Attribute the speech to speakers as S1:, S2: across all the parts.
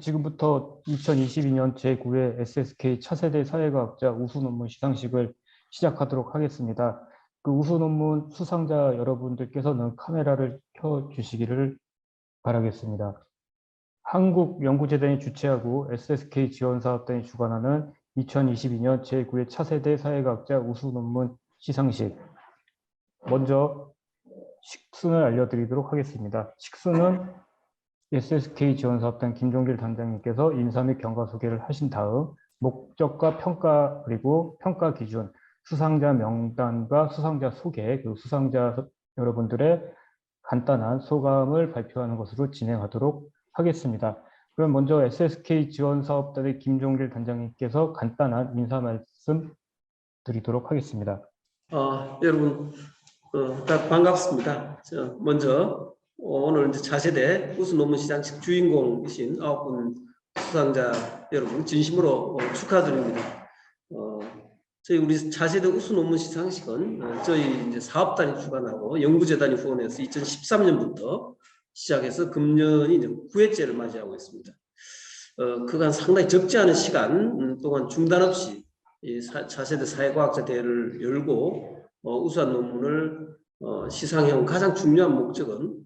S1: 지금부터 2022년 제9회 SSK 차세대 사회과학자 우수 논문 시상식을 시작하도록 하겠습니다. 그 우수 논문 수상자 여러분들께서는 카메라를 켜주시기를 바라겠습니다. 한국연구재단이 주최하고 SSK 지원사업단이 주관하는 2022년 제9회 차세대 사회과학자 우수 논문 시상식. 먼저 식순을 알려드리도록 하겠습니다. 식순은 SSK 지원사업단 김종길 단장님께서 인사 및 경과 소개를 하신 다음 목적과 평가 그리고 평가 기준, 수상자 명단과 수상자 소개, 그 수상자 여러분들의 간단한 소감을 발표하는 것으로 진행하도록 하겠습니다. 그럼 먼저 SSK 지원사업단의 김종길 단장님께서 간단한 인사 말씀 드리도록 하겠습니다.
S2: 여러분 반갑습니다. 먼저 오늘 이제 차세대 우수 논문 시상식 주인공이신 9분 수상자 여러분 진심으로 축하드립니다. 저희 우리 차세대 우수 논문 시상식은 저희 이제 사업단이 주관하고 연구재단이 후원해서 2013년부터 시작해서 금년이 이제 9회째를 맞이하고 있습니다. 그간 상당히 적지 않은 시간 동안 중단 없이 이 차세대 사회과학자 대회를 열고 우수한 논문을 시상해온 가장 중요한 목적은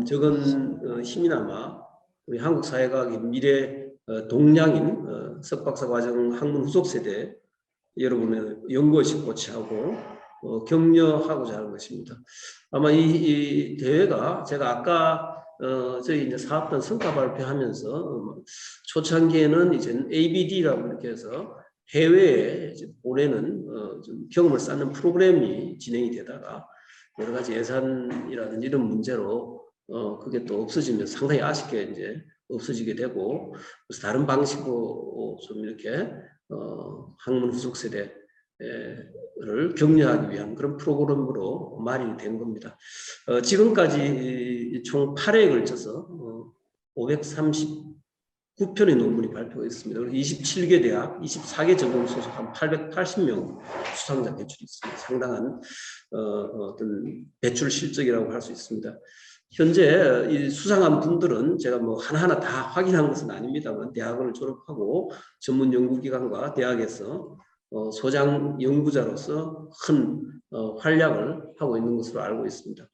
S2: 적은 힘이나마 우리 한국 사회과학의 미래 동량인 석박사 과정 학문 후속 세대 여러분의 연구의식 고취하고 격려하고자 하는 것입니다. 아마 이 대회가 제가 아까 저희 이제 사업단 성과 발표하면서 초창기에는 이제 ABD라고 이렇게 해서 해외에 보내는 좀 경험을 쌓는 프로그램이 진행이 되다가 여러 가지 예산이라든지 이런 문제로 그게 또 없어지면서 상당히 아쉽게 이제 없어지게 되고 그래서 다른 방식으로 좀 이렇게 학문 후속 세대를 격려하기 위한 그런 프로그램으로 마련이 된 겁니다. 지금까지 총 8회에 걸쳐서 539편의 논문이 발표했습니다. 27개 대학, 24개 전공 소속 한 880명 수상자 배출이 있습니다. 상당한 어떤 배출 실적이라고 할 수 있습니다. 현재 이 수상한 분들은 제가 뭐 하나하나 다 확인한 것은 아닙니다만 대학을 졸업하고 전문 연구기관과 대학에서 소장 연구자로서 큰 활약을 하고 있는 것으로 알고 있습니다.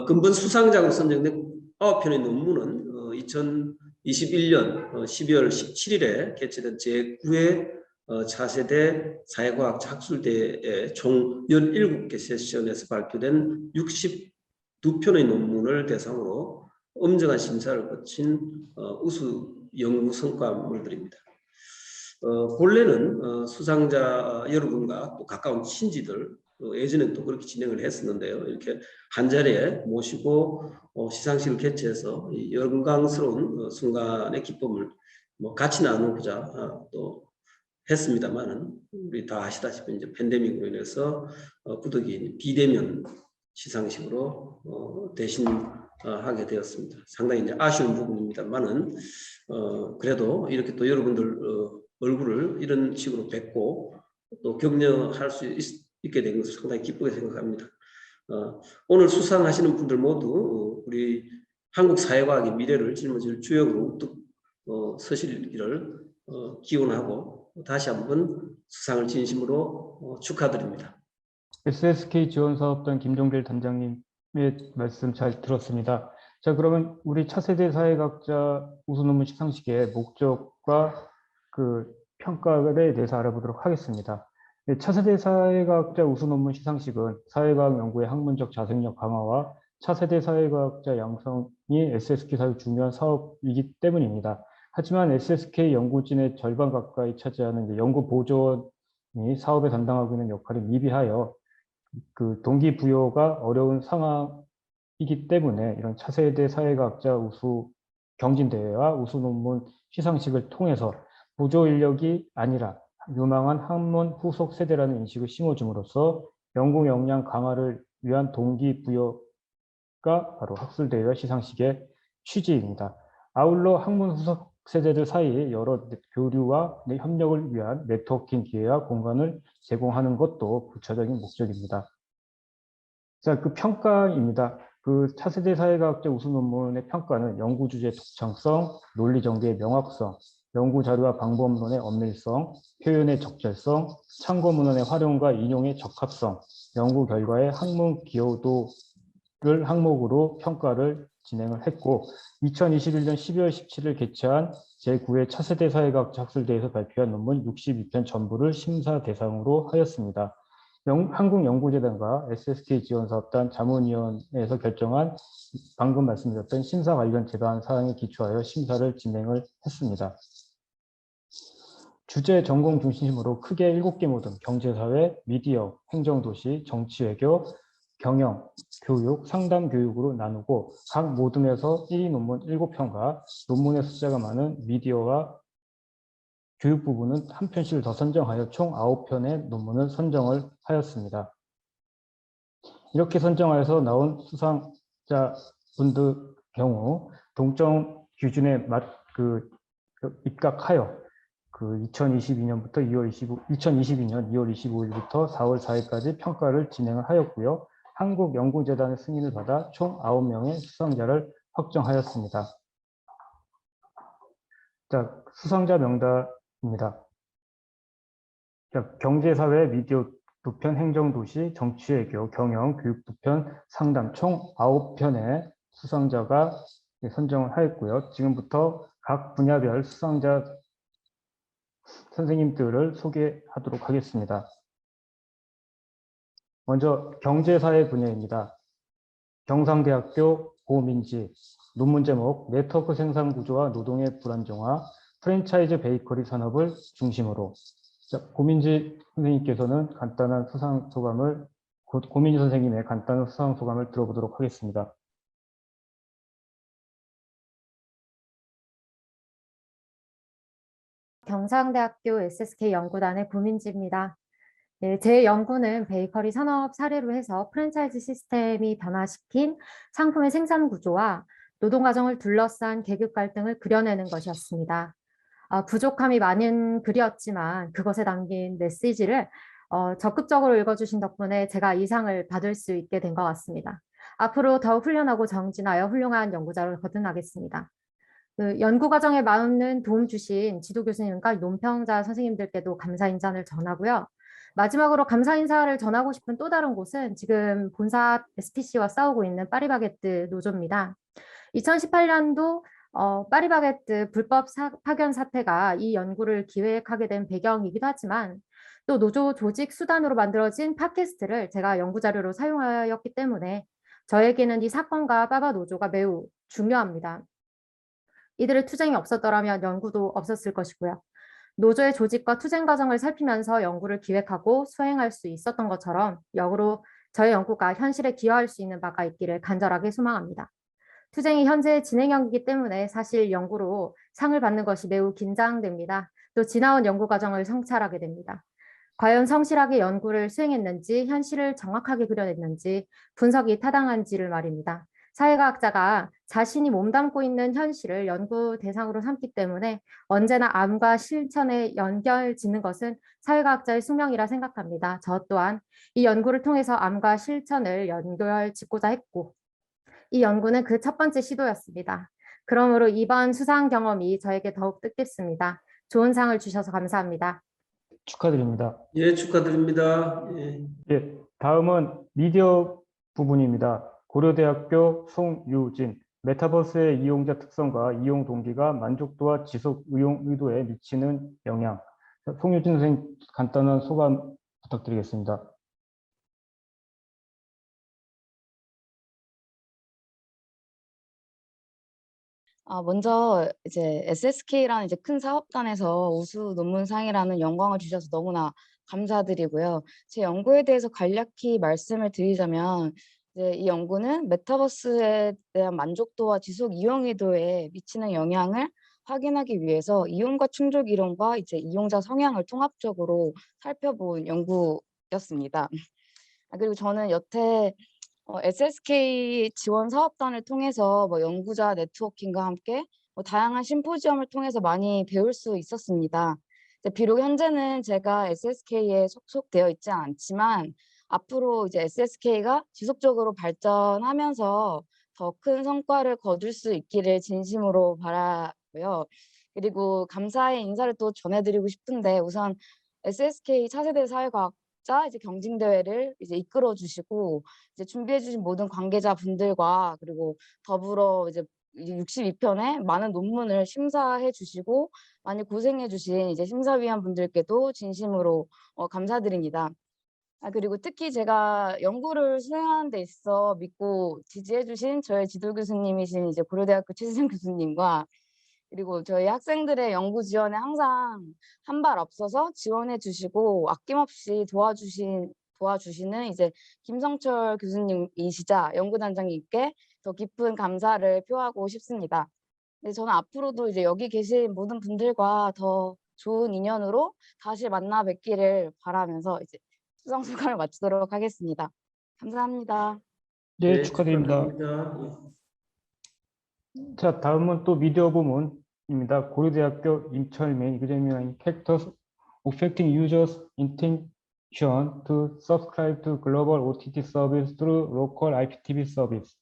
S2: 근본 수상자로 선정된 9편의 논문은 2021년 12월 17일에 개최된 제9회 차세대 사회과학 학술대회 총 17개 세션에서 발표된 62편의 논문을 대상으로 엄정한 심사를 거친 우수 연구 성과물들입니다. 본래는 수상자 여러분과 또 가까운 친지들 예전에 또 그렇게 진행을 했었는데요. 이렇게 한 자리에 모시고 시상식을 개최해서 이 영광스러운 순간의 기쁨을 같이 나누고자 또 했습니다만은 우리 다 아시다시피 이제 팬데믹으로 인해서 부득이 비대면 시상식으로 대신 하게 되었습니다. 상당히 이제 아쉬운 부분입니다만은 그래도 이렇게 또 여러분들 얼굴을 이런 식으로 뵙고 또 격려할 수 있게 된 것을 상당히 기쁘게 생각합니다. 오늘 수상하시는 분들 모두 우리 한국 사회과학의 미래를 짊어질 주역으로 우뚝 서시기를 기원하고 다시 한번 수상을 진심으로 축하드립니다.
S1: SSK 지원사업단 김종길 단장님의 말씀 잘 들었습니다. 자, 그러면 우리 차세대 사회과학자 우수 논문 시상식의 목적과 그 평가에 대해서 알아보도록 하겠습니다. 차세대 사회과학자 우수 논문 시상식은 사회과학 연구의 학문적 자생력 강화와 차세대 사회과학자 양성이 SSK 사회 중요한 사업이기 때문입니다. 하지만 SSK 연구진의 절반 가까이 차지하는 연구 보조원이 사업에 담당하고 있는 역할이 미비하여 그 동기부여가 어려운 상황이기 때문에 이런 차세대 사회과학자 우수 경진대회와 우수 논문 시상식을 통해서 보조 인력이 아니라 유망한 학문 후속 세대라는 인식을 심어줌으로써 연구 역량 강화를 위한 동기부여가 바로 학술대회와 시상식의 취지입니다. 아울러 학문 후속 세대들 사이에 여러 교류와 협력을 위한 네트워킹 기회와 공간을 제공하는 것도 부차적인 목적입니다. 자, 그 평가입니다. 그 차세대 사회과학자 우수 논문의 평가는 연구 주제 독창성, 논리 전개의 명확성, 연구 자료와 방법론의 엄밀성, 표현의 적절성, 참고 문헌의 활용과 인용의 적합성, 연구 결과의 학문 기여도를 항목으로 평가를 진행을 했고 2021년 12월 17일 개최한 제9회 차세대 사회과학자 학술대회에서 발표한 논문 62편 전부를 심사 대상으로 하였습니다. 한국연구재단과 SSK지원사업단 자문위원회에서 결정한 방금 말씀드렸던 심사 관련 제반 사항에 기초하여 심사를 진행을 했습니다. 주제 전공 중심으로 크게 7개 모둠, 경제사회, 미디어, 행정도시, 정치외교, 경영, 교육, 상담교육으로 나누고 각 모둠에서 1위 논문 7편과 논문의 숫자가 많은 미디어와 교육 부분은 한 편씩을 더 선정하여 총 9편의 논문을 선정을 하였습니다. 이렇게 선정하여서 나온 수상자분들 경우 동점 기준에 입각하여 2022년 2월 25일부터 4월 4일까지 평가를 진행을 하였고요. 한국연구재단의 승인을 받아 총 9명의 수상자를 확정하였습니다. 자, 수상자 명단입니다. 자, 경제사회, 미디어 2편, 행정도시, 정치외교, 경영, 교육 2편, 상담 총 9편의 수상자가 선정을 하였고요. 지금부터 각 분야별 수상자 선생님들을 소개하도록 하겠습니다. 먼저 경제사회 분야입니다. 경상대학교 고민지, 논문 제목 네트워크 생산 구조와 노동의 불안정화, 프랜차이즈 베이커리 산업을 중심으로. 자, 고민지 선생님께서는 간단한 수상 소감을 고민지 선생님의 간단한 수상 소감을 들어보도록 하겠습니다.
S3: 경상대학교 SSK 연구단의 고민지입니다. 네, 제 연구는 베이커리 산업 사례로 해서 프랜차이즈 시스템이 변화시킨 상품의 생산 구조와 노동과정을 둘러싼 계급 갈등을 그려내는 것이었습니다. 부족함이 많은 글이었지만 그것에 담긴 메시지를 적극적으로 읽어주신 덕분에 제가 이 상을 받을 수 있게 된 것 같습니다. 앞으로 더욱 훈련하고 정진하여 훌륭한 연구자로 거듭나겠습니다. 연구 과정에 많은 도움 주신 지도 교수님과 논평자 선생님들께도 감사 인사를 전하고요. 마지막으로 감사 인사를 전하고 싶은 또 다른 곳은 지금 본사 SPC와 싸우고 있는 파리바게뜨 노조입니다. 2018년도 파리바게뜨 불법 파견 사태가 이 연구를 기획하게 된 배경이기도 하지만 또 노조 조직 수단으로 만들어진 팟캐스트를 제가 연구 자료로 사용하였기 때문에 저에게는 이 사건과 빠바 노조가 매우 중요합니다. 이들의 투쟁이 없었더라면 연구도 없었을 것이고요. 노조의 조직과 투쟁 과정을 살피면서 연구를 기획하고 수행할 수 있었던 것처럼 역으로 저의 연구가 현실에 기여할 수 있는 바가 있기를 간절하게 소망합니다. 투쟁이 현재 진행형이기 때문에 사실 연구로 상을 받는 것이 매우 긴장됩니다. 또 지나온 연구 과정을 성찰하게 됩니다. 과연 성실하게 연구를 수행했는지, 현실을 정확하게 그려냈는지, 분석이 타당한지를 말입니다. 사회과학자가 자신이 몸담고 있는 현실을 연구 대상으로 삼기 때문에 언제나 암과 실천의 연결 짓는 것은 사회과학자의 숙명이라 생각합니다. 저 또한 이 연구를 통해서 암과 실천을 연결 짓고자 했고 이 연구는 그 첫 번째 시도였습니다. 그러므로 이번 수상 경험이 저에게 더욱 뜻깊습니다. 좋은 상을 주셔서 감사합니다.
S1: 축하드립니다.
S2: 예, 축하드립니다. 예.
S1: 예, 다음은 미디어 부분입니다. 고려대학교 송유진, 메타버스의 이용자 특성과 이용 동기가 만족도와 지속 이용 의도에 미치는 영향. 송유진 선생님 간단한 소감 부탁드리겠습니다.
S4: 먼저 이제 SSK라는 이제 큰 사업단에서 우수 논문상이라는 영광을 주셔서 너무나 감사드리고요. 제 연구에 대해서 간략히 말씀을 드리자면 이제 이 연구는 메타버스에 대한 만족도와 지속 이용 의도에 미치는 영향을 확인하기 위해서 이용과 충족 이론과 이제 이용자 성향을 통합적으로 살펴본 연구였습니다. 그리고 저는 여태 SSK 지원 사업단을 통해서 연구자 네트워킹과 함께 다양한 심포지엄을 통해서 많이 배울 수 있었습니다. 비록 현재는 제가 SSK에 속속되어 있지 않지만 앞으로 이제 SSK가 지속적으로 발전하면서 더 큰 성과를 거둘 수 있기를 진심으로 바라고요. 그리고 감사의 인사를 또 전해드리고 싶은데 우선 SSK 차세대 사회과학자 이제 경진대회를 이제 이끌어 주시고 이제 준비해 주신 모든 관계자분들과 그리고 더불어 이제 62편의 많은 논문을 심사해 주시고 많이 고생해 주신 이제 심사위원분들께도 진심으로 감사드립니다. 그리고 특히 제가 연구를 수행하는 데 있어 믿고 지지해 주신 저의 지도 교수님이신 이제 고려대학교 최수정 교수님과 그리고 저희 학생들의 연구 지원에 항상 한 발 앞서서 지원해 주시고 아낌없이 도와주시는 이제 김성철 교수님이시자 연구단장님께 더 깊은 감사를 표하고 싶습니다. 네, 저는 앞으로도 이제 여기 계신 모든 분들과 더 좋은 인연으로 다시 만나 뵙기를 바라면서 이제 수상 소감을 마치도록 하겠습니다. 감사합니다.
S1: 네, 축하드립니다.
S2: 축하드립니다.
S1: 자, 다음은 또 미디어 부문입니다. 고려대학교 임철민 이그제미나인 Factors Affecting Users' Intention to Subscribe to Global OTT Service through Local IPTV Service.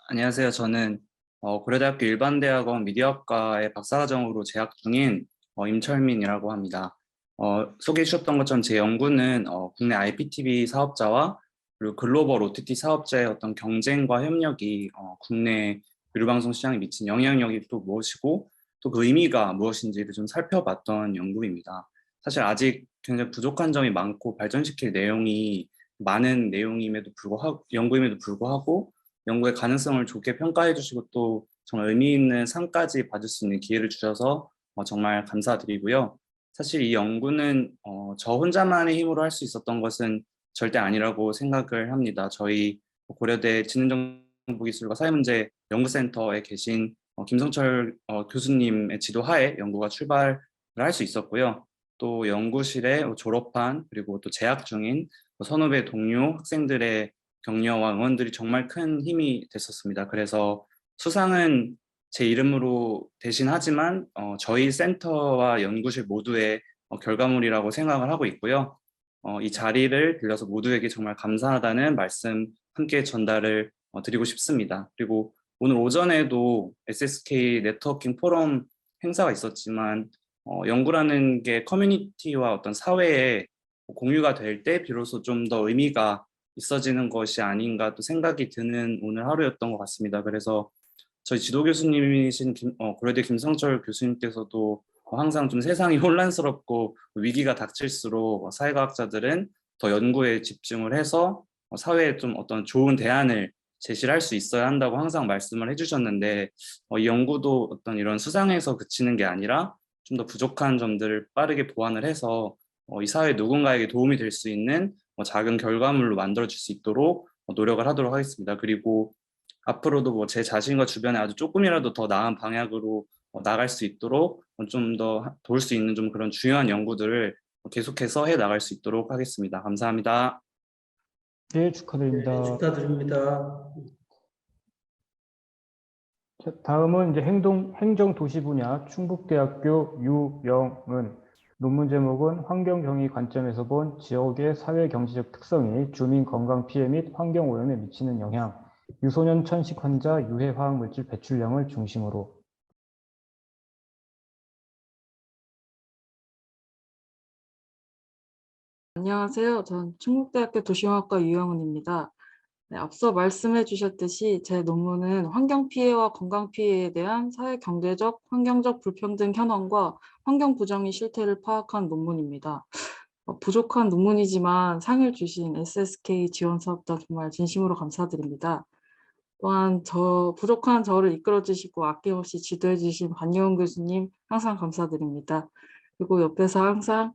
S5: 안녕하세요. 저는 고려대학교 일반대학원 미디어학과의 박사과정으로 재학 중인 임철민이라고 합니다. 소개해 주셨던 것처럼 제 연구는 국내 IPTV 사업자와 그리고 글로벌 OTT 사업자의 어떤 경쟁과 협력이 국내 유료방송 시장에 미친 영향력이 또 무엇이고 또 그 의미가 무엇인지를 좀 살펴봤던 연구입니다. 사실 아직 굉장히 부족한 점이 많고 발전시킬 내용이 많은 내용임에도 불구하고 연구임에도 불구하고 연구의 가능성을 좋게 평가해 주시고 또 정말 의미 있는 상까지 받을 수 있는 기회를 주셔서 정말 감사드리고요. 사실 이 연구는 저 혼자만의 힘으로 할 수 있었던 것은 절대 아니라고 생각을 합니다. 저희 고려대 지능정보기술과 사회문제 연구센터에 계신 김성철 교수님의 지도하에 연구가 출발을 할 수 있었고요. 또 연구실에 졸업한 그리고 또 재학 중인 선후배 동료 학생들의 격려와 응원들이 정말 큰 힘이 됐었습니다. 그래서 수상은 제 이름으로 대신하지만 저희 센터와 연구실 모두의 결과물이라고 생각을 하고 있고요. 이 자리를 빌려서 모두에게 정말 감사하다는 말씀 함께 전달을 드리고 싶습니다. 그리고 오늘 오전에도 SSK 네트워킹 포럼 행사가 있었지만 연구라는 게 커뮤니티와 어떤 사회에 공유가 될 때 비로소 좀 더 의미가 있어지는 것이 아닌가 또 생각이 드는 오늘 하루였던 것 같습니다. 그래서 저희 지도 교수님이신 고려대 김성철 교수님께서도 항상 좀 세상이 혼란스럽고 위기가 닥칠수록 사회과학자들은 더 연구에 집중을 해서 사회에 좀 어떤 좋은 대안을 제시를 할 수 있어야 한다고 항상 말씀을 해주셨는데 이 연구도 어떤 이런 수상에서 그치는 게 아니라 좀 더 부족한 점들을 빠르게 보완을 해서 이 사회 누군가에게 도움이 될 수 있는 작은 결과물로 만들어질 수 있도록 노력을 하도록 하겠습니다. 그리고 앞으로도 제 자신과 주변에 아주 조금이라도 더 나은 방향으로 나갈 수 있도록 좀 더 도울 수 있는 좀 그런 중요한 연구들을 계속해서 해 나갈 수 있도록 하겠습니다. 감사합니다.
S1: 네, 축하드립니다.
S2: 네, 축하드립니다.
S1: 자, 다음은 이제 행정도시 분야 충북대학교 유영은 논문 제목은 환경정의 관점에서 본 지역의 사회경제적 특성이 주민 건강 피해 및 환경오염에 미치는 영향, 유소년 천식 환자 유해 화학물질 배출량을 중심으로.
S6: 안녕하세요. 전 충북대학교 도시공학과 유영은입니다. 네, 앞서 말씀해 주셨듯이 제 논문은 환경피해와 건강피해에 대한 사회경제적, 환경적 불평등 현황과 환경 부정의 실태를 파악한 논문입니다. 부족한 논문이지만 상을 주신 SSK 지원사업단 정말 진심으로 감사드립니다. 또한 부족한 저를 이끌어 주시고 아낌없이 지도해 주신 반유원 교수님 항상 감사드립니다. 그리고 옆에서 항상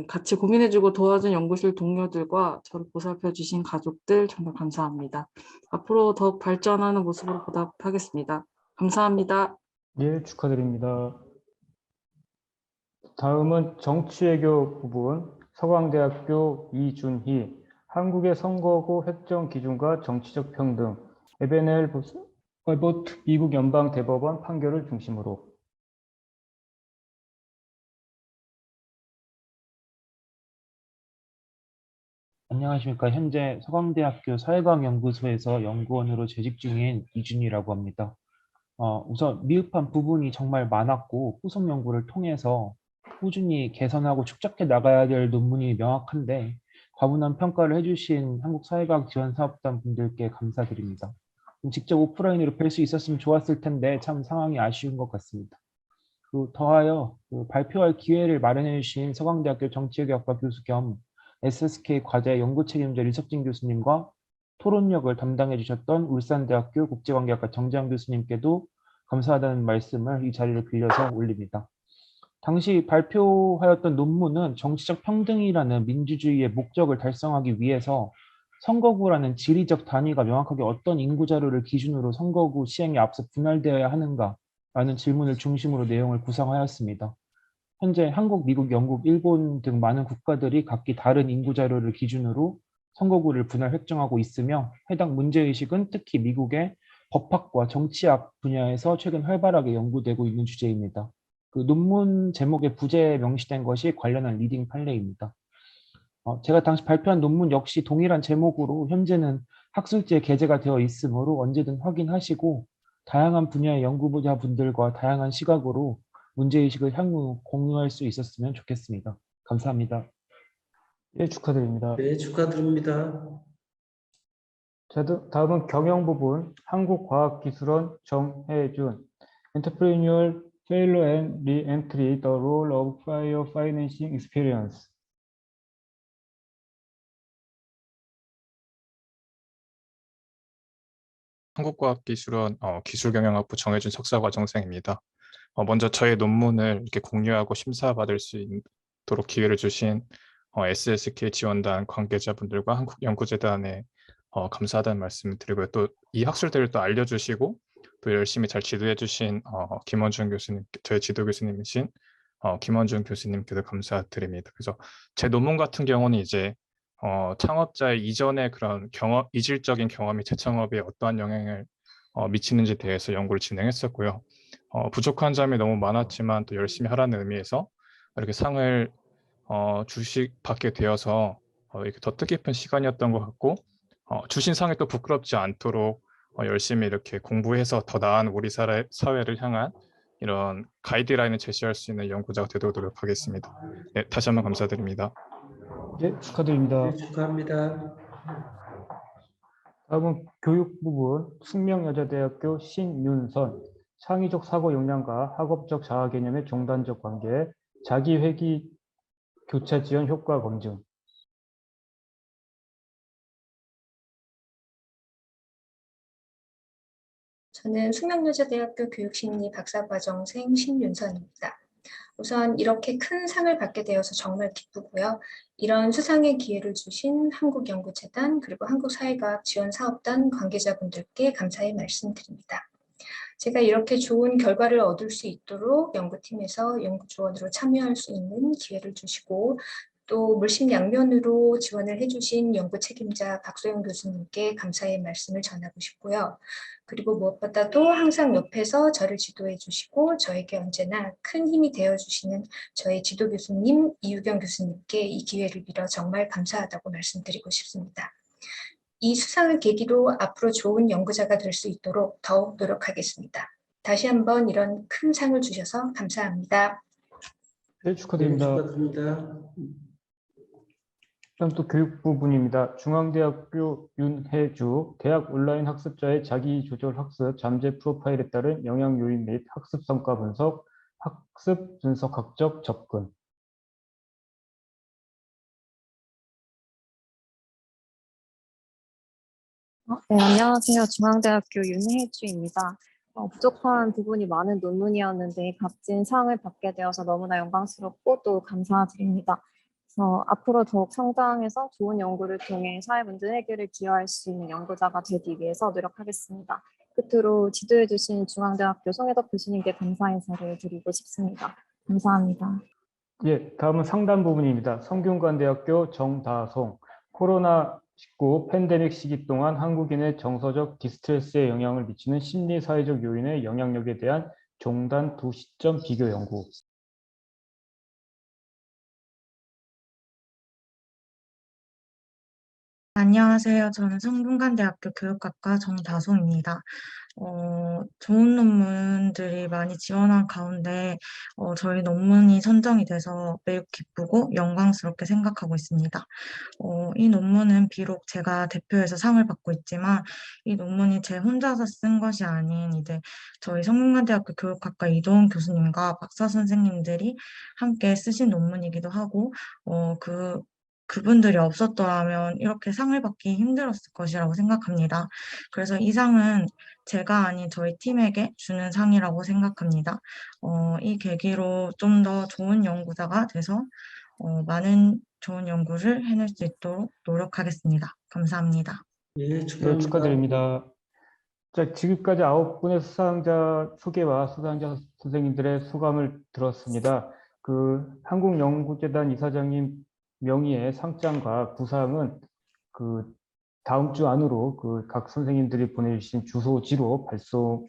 S6: 같이 고민해주고 도와준 연구실 동료들과 저를 보살펴 주신 가족들 정말 감사합니다. 앞으로 더욱 발전하는 모습으로 보답하겠습니다. 감사합니다.
S1: 예, 축하드립니다. 다음은 정치외교 부분 서강대학교 이준희 한국의 선거구 획정 기준과 정치적 평등 에베넬 버보트 미국 연방대법원 판결을 중심으로.
S7: 안녕하십니까. 현재 서강대학교 사회과학연구소에서 연구원으로 재직 중인 이준이라고 합니다. 우선 미흡한 부분이 정말 많았고 후속 연구를 통해서 꾸준히 개선하고 축적해 나가야 될 논문이 명확한데 과분한 평가를 해주신 한국사회과학지원사업단 분들께 감사드립니다. 직접 오프라인으로 뵐 수 있었으면 좋았을 텐데 참 상황이 아쉬운 것 같습니다. 더하여 발표할 기회를 마련해 주신 서강대학교 정치외교학과 교수 겸 SSK 과제 연구 책임자 류석진 교수님과 토론력을 담당해 주셨던 울산대학교 국제관계학과 정재환 교수님께도 감사하다는 말씀을 이 자리를 빌려서 올립니다. 당시 발표하였던 논문은 정치적 평등이라는 민주주의의 목적을 달성하기 위해서 선거구라는 지리적 단위가 명확하게 어떤 인구 자료를 기준으로 선거구 시행에 앞서 분할되어야 하는가라는 질문을 중심으로 내용을 구성하였습니다. 현재 한국, 미국, 영국, 일본 등 많은 국가들이 각기 다른 인구 자료를 기준으로 선거구를 분할 획정하고 있으며 해당 문제의식은 특히 미국의 법학과 정치학 분야에서 최근 활발하게 연구되고 있는 주제입니다. 논문 제목에 부제에 명시된 것이 관련한 리딩 판례입니다. 제가 당시 발표한 논문 역시 동일한 제목으로 현재는 학술지에 게재가 되어 있으므로 언제든 확인하시고 다양한 분야의 연구자분들과 다양한 시각으로 문제의식을 향후 공유할 수 있었으면 좋겠습니다. 감사합니다.
S1: 예, 축하드립니다.
S2: 네, 축하드립니다.
S1: 자, 다음은 경영 부분 한국과학기술원 정혜준 Entrepreneurial Failure and Re-entry: The Role of Prior Financing Experience.
S8: 한국과학기술원 기술경영학부 정혜준 석사과정생입니다. 먼저 저의 논문을 이렇게 공유하고 심사받을 수 있도록 기회를 주신 SSK 지원단 관계자분들과 한국연구재단에 감사하다는 말씀을 드리고요. 또 이 학술들을 또 알려주시고 또 열심히 잘 지도해 주신 김원준 교수님, 저의 지도 교수님이신 김원준 교수님께도 감사드립니다. 그래서 제 논문 같은 경우는 이제 창업자의 이전의 그런 이질적인 경험이 재창업에 어떠한 영향을 미치는지에 대해서 연구를 진행했었고요. 부족한 점이 너무 많았지만 또 열심히 하라는 의미에서 이렇게 상을 받게 되어서 이렇게 더 뜻깊은 시간이었던 것 같고 주신 상이 또 부끄럽지 않도록 열심히 이렇게 공부해서 더 나은 우리 사회를 향한 이런 가이드라인을 제시할 수 있는 연구자가 되도록 노력하겠습니다. 네, 다시 한번 감사드립니다.
S1: 예, 축하드립니다.
S2: 네, 축하합니다.
S1: 다음은 교육 부분 숙명여자대학교 신윤선 창의적 사고 역량과 학업적 자아 개념의 종단적 관계 자기회귀 교차 지원 효과 검증.
S9: 저는 숙명여자대학교 교육심리 박사과정생 신윤선입니다. 우선 이렇게 큰 상을 받게 되어서 정말 기쁘고요. 이런 수상의 기회를 주신 한국연구재단 그리고 한국사회과학지원사업단 관계자분들께 감사의 말씀드립니다. 제가 이렇게 좋은 결과를 얻을 수 있도록 연구팀에서 연구조원으로 참여할 수 있는 기회를 주시고 또 물심양면으로 지원을 해주신 연구 책임자 박소영 교수님께 감사의 말씀을 전하고 싶고요. 그리고 무엇보다도 항상 옆에서 저를 지도해 주시고 저에게 언제나 큰 힘이 되어주시는 저의 지도 교수님 이유경 교수님께 이 기회를 빌어 정말 감사하다고 말씀드리고 싶습니다. 이 수상을 계기로 앞으로 좋은 연구자가 될 수 있도록 더욱 노력하겠습니다. 다시 한번 이런 큰 상을 주셔서 감사합니다.
S1: 네,
S2: 네,
S1: 축하드립니다.
S2: 축하드립니다.
S1: 다음 또 교육 부분입니다. 중앙대학교 윤혜주 대학 온라인 학습자의 자기조절 학습 잠재 프로파일에 따른 영향 요인 및 학습 성과 분석, 학습 분석학적 접근.
S10: 네, 안녕하세요. 중앙대학교 윤혜주입니다. 부족한 부분이 많은 논문이었는데 값진 상을 받게 되어서 너무나 영광스럽고 또 감사드립니다. 그래서 앞으로 더욱 성장해서 좋은 연구를 통해 사회 문제 해결에 기여할 수 있는 연구자가 되기 위해서 노력하겠습니다. 끝으로 지도해 주신 중앙대학교 송혜덕 교수님께 감사 인사를 드리고 싶습니다. 감사합니다.
S1: 예, 다음은 상담 부분입니다. 성균관대학교 정다송 코로나19 팬데믹 시기 동안 한국인의 정서적 디스트레스에 영향을 미치는 심리 사회적 요인의 영향력에 대한 종단 두 시점 비교 연구.
S11: 안녕하세요. 저는 성균관대학교 교육학과 정다솜입니다. 좋은 논문들이 많이 지원한 가운데 저희 논문이 선정이 돼서 매우 기쁘고 영광스럽게 생각하고 있습니다. 이 논문은 비록 제가 대표해서 상을 받고 있지만 이 논문이 제 혼자서 쓴 것이 아닌 이제 저희 성균관대학교 교육학과 이도훈 교수님과 박사 선생님들이 함께 쓰신 논문이기도 하고 그분들이 없었더라면 이렇게 상을 받기 힘들었을 것이라고 생각합니다. 그래서 이 상은 제가 아닌 저희 팀에게 주는 상이라고 생각합니다. 이 계기로 좀 더 좋은 연구자가 돼서 많은 좋은 연구를 해낼 수 있도록 노력하겠습니다. 감사합니다.
S2: 예,
S1: 네,
S2: 축하합니다.
S1: 축하드립니다. 자, 지금까지 9분의 수상자 소개와 수상자 선생님들의 소감을 들었습니다. 그 한국연구재단 이사장님 명의의 상장과 부상은 그 다음 주 안으로 그 각 선생님들이 보내주신 주소지로 발송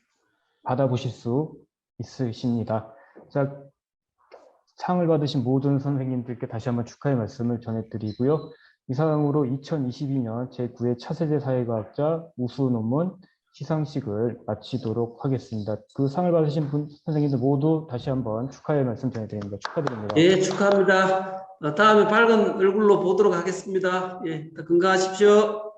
S1: 받아보실 수 있으십니다. 자, 상을 받으신 모든 선생님들께 다시 한번 축하의 말씀을 전해드리고요. 이상으로 2022년 제9회 차세대 사회과학자 우수 논문 시상식을 마치도록 하겠습니다. 그 상을 받으신 선생님들 모두 다시 한번 축하의 말씀 전해드립니다. 축하드립니다.
S2: 예, 축하합니다. 다음에 밝은 얼굴로 보도록 하겠습니다. 예, 건강하십시오.